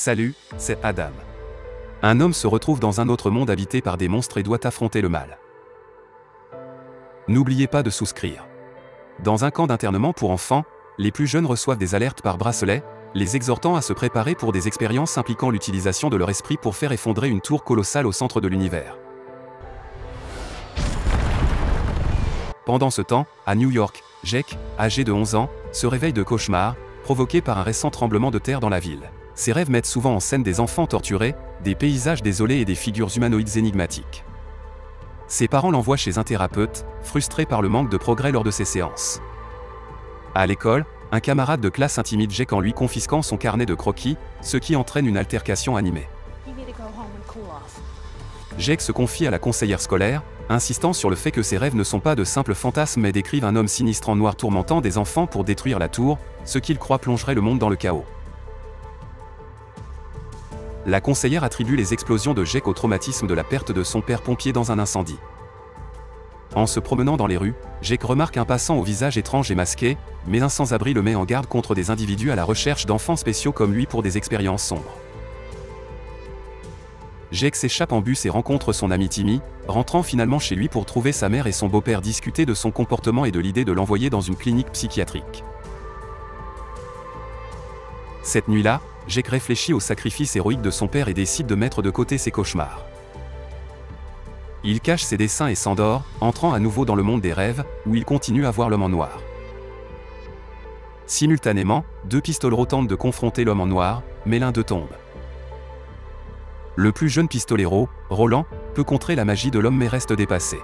Salut, c'est Adam. Un homme se retrouve dans un autre monde habité par des monstres et doit affronter le mal. N'oubliez pas de souscrire. Dans un camp d'internement pour enfants, les plus jeunes reçoivent des alertes par bracelet, les exhortant à se préparer pour des expériences impliquant l'utilisation de leur esprit pour faire effondrer une tour colossale au centre de l'univers. Pendant ce temps, à New York, Jake, âgé de 11 ans, se réveille de cauchemars, provoqués par un récent tremblement de terre dans la ville. Ses rêves mettent souvent en scène des enfants torturés, des paysages désolés et des figures humanoïdes énigmatiques. Ses parents l'envoient chez un thérapeute, frustré par le manque de progrès lors de ses séances. À l'école, un camarade de classe intimide Jake en lui confisquant son carnet de croquis, ce qui entraîne une altercation animée. Jake se confie à la conseillère scolaire, insistant sur le fait que ses rêves ne sont pas de simples fantasmes mais décrivent un homme sinistre en noir tourmentant des enfants pour détruire la tour, ce qu'il croit plongerait le monde dans le chaos. La conseillère attribue les explosions de Jake au traumatisme de la perte de son père pompier dans un incendie. En se promenant dans les rues, Jake remarque un passant au visage étrange et masqué, mais un sans-abri le met en garde contre des individus à la recherche d'enfants spéciaux comme lui pour des expériences sombres. Jake s'échappe en bus et rencontre son ami Timmy, rentrant finalement chez lui pour trouver sa mère et son beau-père discuter de son comportement et de l'idée de l'envoyer dans une clinique psychiatrique. Cette nuit-là, Jake réfléchit au sacrifice héroïque de son père et décide de mettre de côté ses cauchemars. Il cache ses dessins et s'endort, entrant à nouveau dans le monde des rêves, où il continue à voir l'homme en noir. Simultanément, deux pistoleros tentent de confronter l'homme en noir, mais l'un d'eux tombe. Le plus jeune pistolero, Roland, peut contrer la magie de l'homme mais reste dépassé.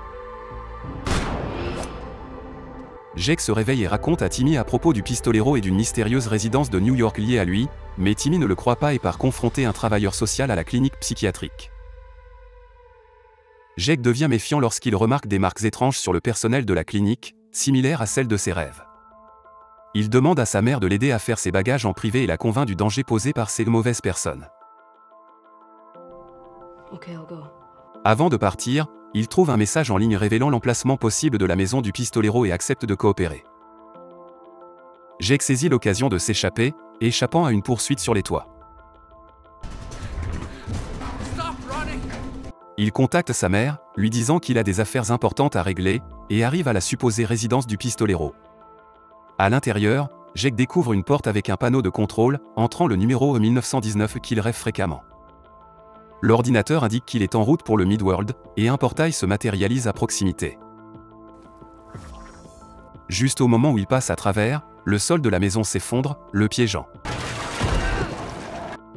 Jake se réveille et raconte à Timmy à propos du pistolero et d'une mystérieuse résidence de New York liée à lui, mais Timmy ne le croit pas et part confronter un travailleur social à la clinique psychiatrique. Jake devient méfiant lorsqu'il remarque des marques étranges sur le personnel de la clinique, similaires à celles de ses rêves. Il demande à sa mère de l'aider à faire ses bagages en privé et la convainc du danger posé par ces mauvaises personnes. Avant de partir, il trouve un message en ligne révélant l'emplacement possible de la maison du pistolero et accepte de coopérer. Jake saisit l'occasion de s'échapper, échappant à une poursuite sur les toits. Il contacte sa mère, lui disant qu'il a des affaires importantes à régler, et arrive à la supposée résidence du pistolero. À l'intérieur, Jake découvre une porte avec un panneau de contrôle, entrant le numéro 1919 qu'il rêve fréquemment. L'ordinateur indique qu'il est en route pour le Midworld, et un portail se matérialise à proximité. Juste au moment où il passe à travers, le sol de la maison s'effondre, le piégeant.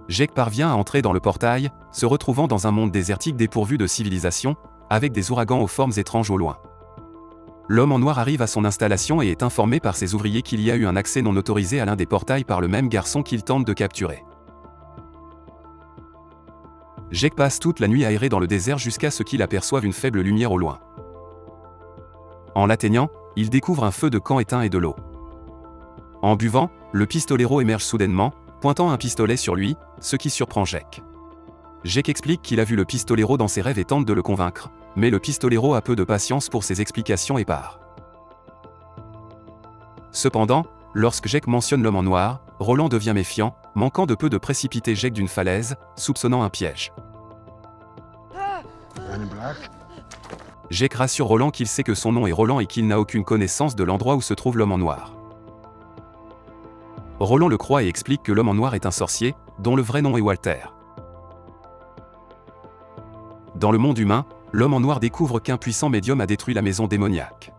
Jake parvient à entrer dans le portail, se retrouvant dans un monde désertique dépourvu de civilisation, avec des ouragans aux formes étranges au loin. L'homme en noir arrive à son installation et est informé par ses ouvriers qu'il y a eu un accès non autorisé à l'un des portails par le même garçon qu'il tente de capturer. Jake passe toute la nuit errer dans le désert jusqu'à ce qu'il aperçoive une faible lumière au loin. En l'atteignant, il découvre un feu de camp éteint et de l'eau. En buvant, le pistolero émerge soudainement, pointant un pistolet sur lui, ce qui surprend Jake. Jake explique qu'il a vu le pistolero dans ses rêves et tente de le convaincre, mais le pistolero a peu de patience pour ses explications et part. Cependant, lorsque Jake mentionne l'homme en noir, Roland devient méfiant, manquant de peu de précipiter Jake d'une falaise, soupçonnant un piège. Jake rassure Roland qu'il sait que son nom est Roland et qu'il n'a aucune connaissance de l'endroit où se trouve l'homme en noir. Roland le croit et explique que l'homme en noir est un sorcier, dont le vrai nom est Walter. Dans le monde humain, l'homme en noir découvre qu'un puissant médium a détruit la maison démoniaque.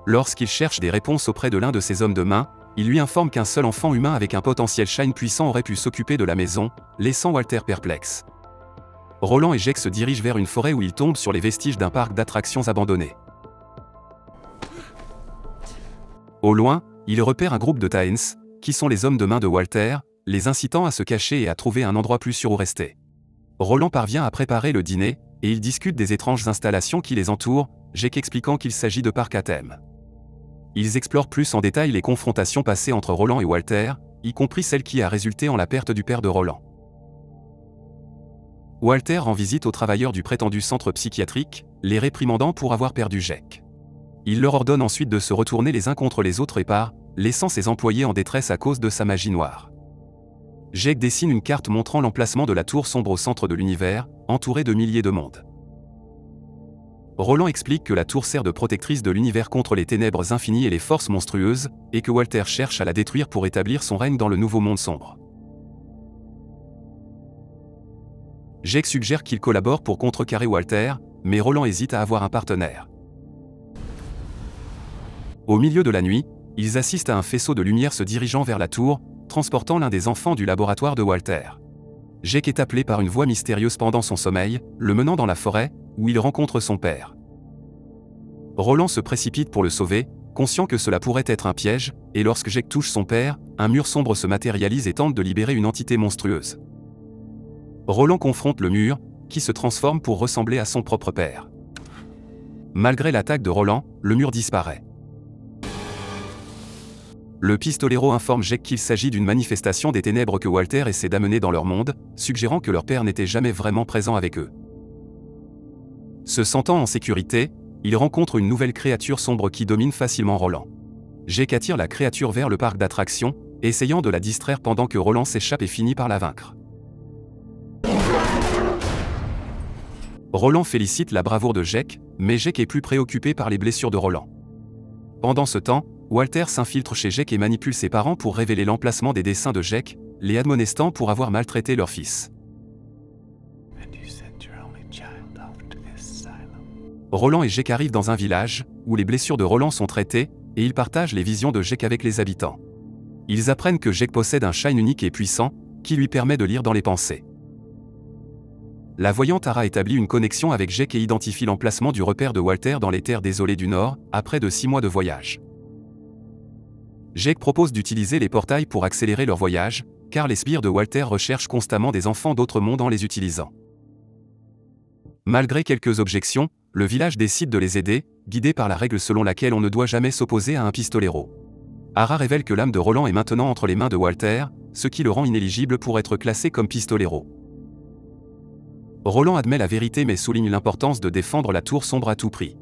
Lorsqu'il cherche des réponses auprès de l'un de ses hommes de main, il lui informe qu'un seul enfant humain avec un potentiel shine puissant aurait pu s'occuper de la maison, laissant Walter perplexe. Roland et Jake se dirigent vers une forêt où ils tombent sur les vestiges d'un parc d'attractions abandonné. Au loin, ils repèrent un groupe de Taens, qui sont les hommes de main de Walter, les incitant à se cacher et à trouver un endroit plus sûr où rester. Roland parvient à préparer le dîner, et ils discutent des étranges installations qui les entourent, Jake expliquant qu'il s'agit de parcs à thème. Ils explorent plus en détail les confrontations passées entre Roland et Walter, y compris celle qui a résulté en la perte du père de Roland. Walter rend visite aux travailleurs du prétendu centre psychiatrique, les réprimandant pour avoir perdu Jake. Il leur ordonne ensuite de se retourner les uns contre les autres et part, laissant ses employés en détresse à cause de sa magie noire. Jake dessine une carte montrant l'emplacement de la tour sombre au centre de l'univers, entourée de milliers de mondes. Roland explique que la tour sert de protectrice de l'univers contre les ténèbres infinies et les forces monstrueuses, et que Walter cherche à la détruire pour établir son règne dans le nouveau monde sombre. Jake suggère qu'il collabore pour contrecarrer Walter, mais Roland hésite à avoir un partenaire. Au milieu de la nuit, ils assistent à un faisceau de lumière se dirigeant vers la tour, transportant l'un des enfants du laboratoire de Walter. Jake est appelé par une voix mystérieuse pendant son sommeil, le menant dans la forêt, où il rencontre son père. Roland se précipite pour le sauver, conscient que cela pourrait être un piège, et lorsque Jake touche son père, un mur sombre se matérialise et tente de libérer une entité monstrueuse. Roland confronte le mur, qui se transforme pour ressembler à son propre père. Malgré l'attaque de Roland, le mur disparaît. Le pistolero informe Jake qu'il s'agit d'une manifestation des ténèbres que Walter essaie d'amener dans leur monde, suggérant que leur père n'était jamais vraiment présent avec eux. Se sentant en sécurité, il rencontre une nouvelle créature sombre qui domine facilement Roland. Jake attire la créature vers le parc d'attractions, essayant de la distraire pendant que Roland s'échappe et finit par la vaincre. Roland félicite la bravoure de Jake, mais Jake est plus préoccupé par les blessures de Roland. Pendant ce temps, Walter s'infiltre chez Jake et manipule ses parents pour révéler l'emplacement des dessins de Jake, les admonestant pour avoir maltraité leur fils. Roland et Jake arrivent dans un village, où les blessures de Roland sont traitées, et ils partagent les visions de Jake avec les habitants. Ils apprennent que Jake possède un shine unique et puissant, qui lui permet de lire dans les pensées. La voyante Ara établit une connexion avec Jake et identifie l'emplacement du repère de Walter dans les terres désolées du Nord, après de 6 mois de voyage. Jake propose d'utiliser les portails pour accélérer leur voyage, car les sbires de Walter recherchent constamment des enfants d'autres mondes en les utilisant. Malgré quelques objections, le village décide de les aider, guidé par la règle selon laquelle on ne doit jamais s'opposer à un pistolero. Ara révèle que l'âme de Roland est maintenant entre les mains de Walter, ce qui le rend inéligible pour être classé comme pistolero. Roland admet la vérité mais souligne l'importance de défendre la tour sombre à tout prix.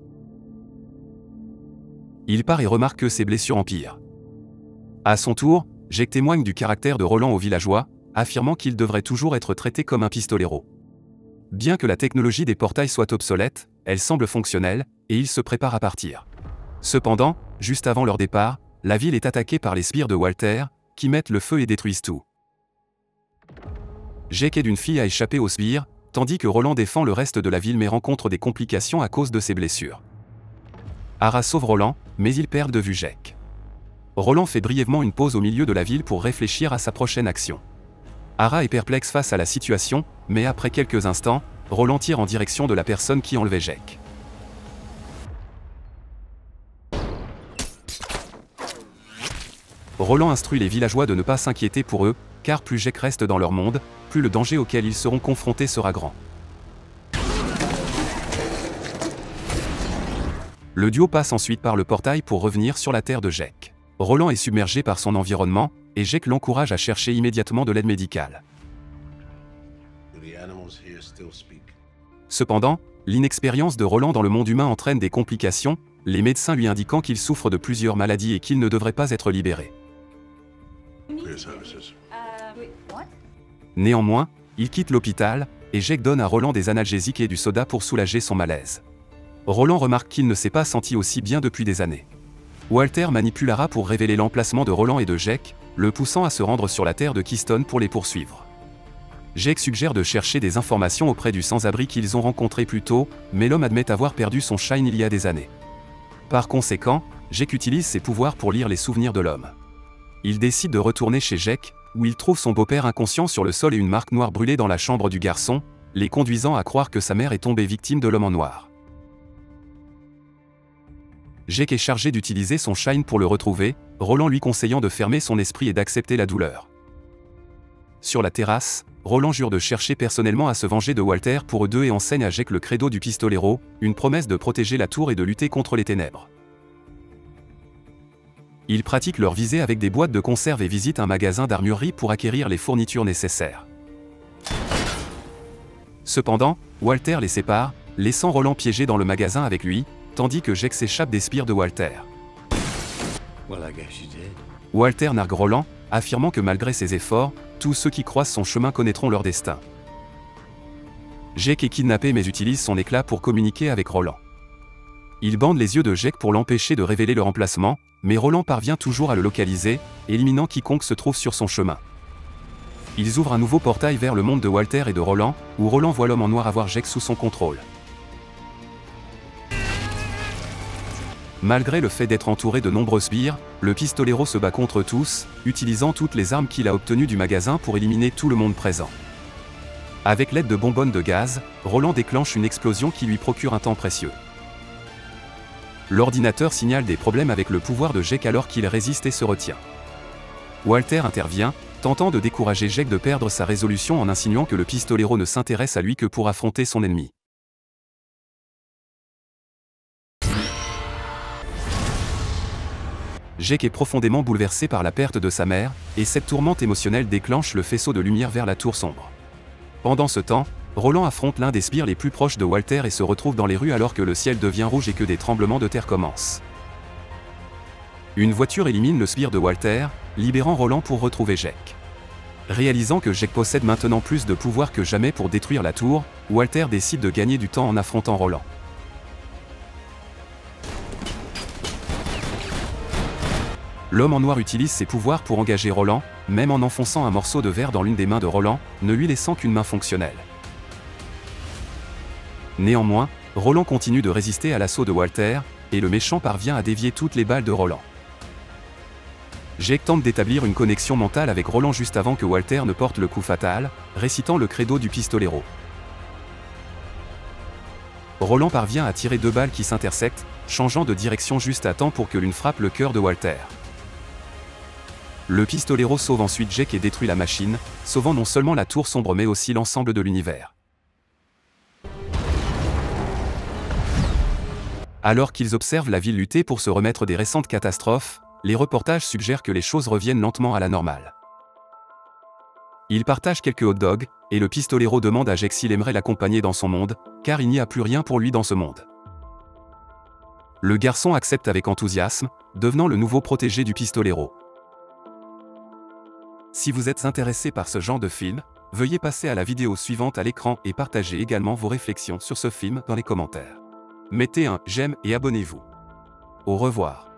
Il part et remarque que ses blessures empirent. À son tour, Jake témoigne du caractère de Roland aux villageois, affirmant qu'il devrait toujours être traité comme un pistolero. Bien que la technologie des portails soit obsolète, elle semble fonctionnelle, et ils se préparent à partir. Cependant, juste avant leur départ, la ville est attaquée par les sbires de Walter, qui mettent le feu et détruisent tout. Jake aide une fille à échapper aux sbires, tandis que Roland défend le reste de la ville mais rencontre des complications à cause de ses blessures. Ara sauve Roland, mais ils perdent de vue Jake. Roland fait brièvement une pause au milieu de la ville pour réfléchir à sa prochaine action. Ara est perplexe face à la situation, mais après quelques instants, Roland tire en direction de la personne qui enlevait Jake. Roland instruit les villageois de ne pas s'inquiéter pour eux, car plus Jake reste dans leur monde, plus le danger auquel ils seront confrontés sera grand. Le duo passe ensuite par le portail pour revenir sur la terre de Jake. Roland est submergé par son environnement, et Jake l'encourage à chercher immédiatement de l'aide médicale. Cependant, l'inexpérience de Roland dans le monde humain entraîne des complications, les médecins lui indiquant qu'il souffre de plusieurs maladies et qu'il ne devrait pas être libéré. Néanmoins, il quitte l'hôpital, et Jake donne à Roland des analgésiques et du soda pour soulager son malaise. Roland remarque qu'il ne s'est pas senti aussi bien depuis des années. Walter manipule Ara pour révéler l'emplacement de Roland et de Jake, le poussant à se rendre sur la terre de Keystone pour les poursuivre. Jake suggère de chercher des informations auprès du sans-abri qu'ils ont rencontré plus tôt, mais l'homme admet avoir perdu son shine il y a des années. Par conséquent, Jake utilise ses pouvoirs pour lire les souvenirs de l'homme. Il décide de retourner chez Jake, où il trouve son beau-père inconscient sur le sol et une marque noire brûlée dans la chambre du garçon, les conduisant à croire que sa mère est tombée victime de l'homme en noir. Jake est chargé d'utiliser son shine pour le retrouver, Roland lui conseillant de fermer son esprit et d'accepter la douleur. Sur la terrasse, Roland jure de chercher personnellement à se venger de Walter pour eux deux et enseigne à Jake le credo du pistolero, une promesse de protéger la tour et de lutter contre les ténèbres. Ils pratiquent leur visée avec des boîtes de conserve et visitent un magasin d'armurerie pour acquérir les fournitures nécessaires. Cependant, Walter les sépare, laissant Roland piégé dans le magasin avec lui, tandis que Jake s'échappe des sbires de Walter. Walter nargue Roland, affirmant que malgré ses efforts, Tous ceux qui croisent son chemin connaîtront leur destin. Jake est kidnappé mais utilise son éclat pour communiquer avec Roland. Il bande les yeux de Jake pour l'empêcher de révéler leur emplacement, mais Roland parvient toujours à le localiser, éliminant quiconque se trouve sur son chemin. Ils ouvrent un nouveau portail vers le monde de Walter et de Roland, où Roland voit l'homme en noir avoir Jake sous son contrôle. Malgré le fait d'être entouré de nombreux sbires, le pistolero se bat contre tous, utilisant toutes les armes qu'il a obtenues du magasin pour éliminer tout le monde présent. Avec l'aide de bonbonnes de gaz, Roland déclenche une explosion qui lui procure un temps précieux. L'ordinateur signale des problèmes avec le pouvoir de Jake alors qu'il résiste et se retient. Walter intervient, tentant de décourager Jake de perdre sa résolution en insinuant que le pistolero ne s'intéresse à lui que pour affronter son ennemi. Jake est profondément bouleversé par la perte de sa mère, et cette tourmente émotionnelle déclenche le faisceau de lumière vers la tour sombre. Pendant ce temps, Roland affronte l'un des sbires les plus proches de Walter et se retrouve dans les rues alors que le ciel devient rouge et que des tremblements de terre commencent. Une voiture élimine le sbire de Walter, libérant Roland pour retrouver Jake. Réalisant que Jake possède maintenant plus de pouvoir que jamais pour détruire la tour, Walter décide de gagner du temps en affrontant Roland. L'homme en noir utilise ses pouvoirs pour engager Roland, même en enfonçant un morceau de verre dans l'une des mains de Roland, ne lui laissant qu'une main fonctionnelle. Néanmoins, Roland continue de résister à l'assaut de Walter, et le méchant parvient à dévier toutes les balles de Roland. Jake tente d'établir une connexion mentale avec Roland juste avant que Walter ne porte le coup fatal, récitant le credo du pistolero. Roland parvient à tirer 2 balles qui s'intersectent, changeant de direction juste à temps pour que l'une frappe le cœur de Walter. Le pistolero sauve ensuite Jake et détruit la machine, sauvant non seulement la tour sombre mais aussi l'ensemble de l'univers. Alors qu'ils observent la ville lutter pour se remettre des récentes catastrophes, les reportages suggèrent que les choses reviennent lentement à la normale. Ils partagent quelques hot dogs, et le pistolero demande à Jake s'il aimerait l'accompagner dans son monde, car il n'y a plus rien pour lui dans ce monde. Le garçon accepte avec enthousiasme, devenant le nouveau protégé du pistolero. Si vous êtes intéressé par ce genre de film, veuillez passer à la vidéo suivante à l'écran et partagez également vos réflexions sur ce film dans les commentaires. Mettez un j'aime et abonnez-vous. Au revoir.